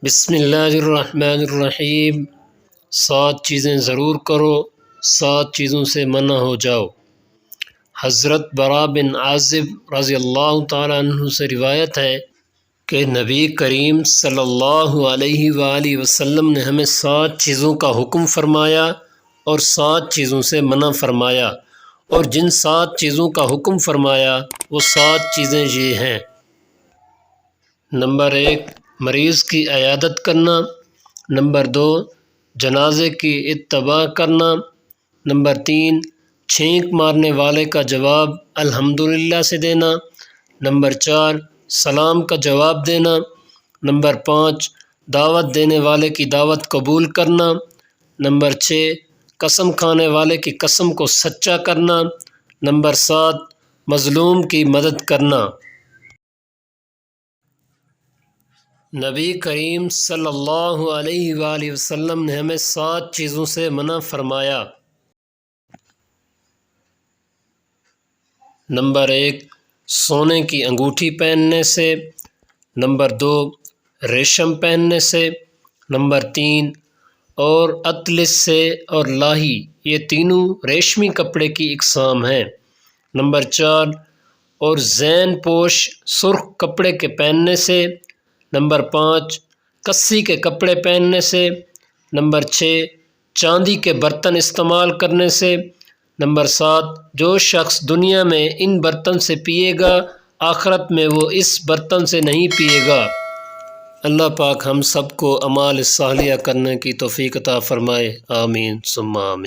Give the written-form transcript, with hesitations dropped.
بسم اللہ الرحمن الرحیم۔ 7 چیزیں ضرور کرو، 7 چیزوں سے منع ہو جاؤ۔ حضرت براء بن عازب رضی اللہ تعالیٰ عنہ سے روایت ہے کہ نبی کریم صلی اللہ علیہ وآلہ وسلم نے ہمیں 7 چیزوں کا حکم فرمایا اور 7 چیزوں سے منع فرمایا، اور جن 7 چیزوں کا حکم فرمایا وہ 7 چیزیں یہ ہیں۔ نمبر 1، مریض کی عیادت کرنا۔ نمبر 2، جنازے کی اتباع کرنا۔ نمبر 3، چھینک مارنے والے کا جواب الحمدللہ سے دینا۔ نمبر 4، سلام کا جواب دینا۔ نمبر 5، دعوت دینے والے کی دعوت قبول کرنا۔ نمبر 6، قسم کھانے والے کی قسم کو سچا کرنا۔ نمبر 7، مظلوم کی مدد کرنا۔ نبی کریم صلی اللہ علیہ وآلہ وسلم نے ہمیں 7 چیزوں سے منع فرمایا۔ نمبر 1، سونے کی انگوٹھی پہننے سے۔ نمبر 2، ریشم پہننے سے۔ نمبر 3، اور اطلس سے اور لاہی، یہ تینوں ریشمی کپڑے کی اقسام ہیں۔ نمبر 4، اور زین پوش سرخ کپڑے کے پہننے سے۔ نمبر 5، کسی کے کپڑے پہننے سے۔ نمبر 6، چاندی کے برتن استعمال کرنے سے۔ نمبر 7، جو شخص دنیا میں ان برتن سے پیے گا آخرت میں وہ اس برتن سے نہیں پیے گا۔ اللہ پاک ہم سب کو اعمال صالحہ کرنے کی توفیق عطا فرمائے، آمین ثم آمین۔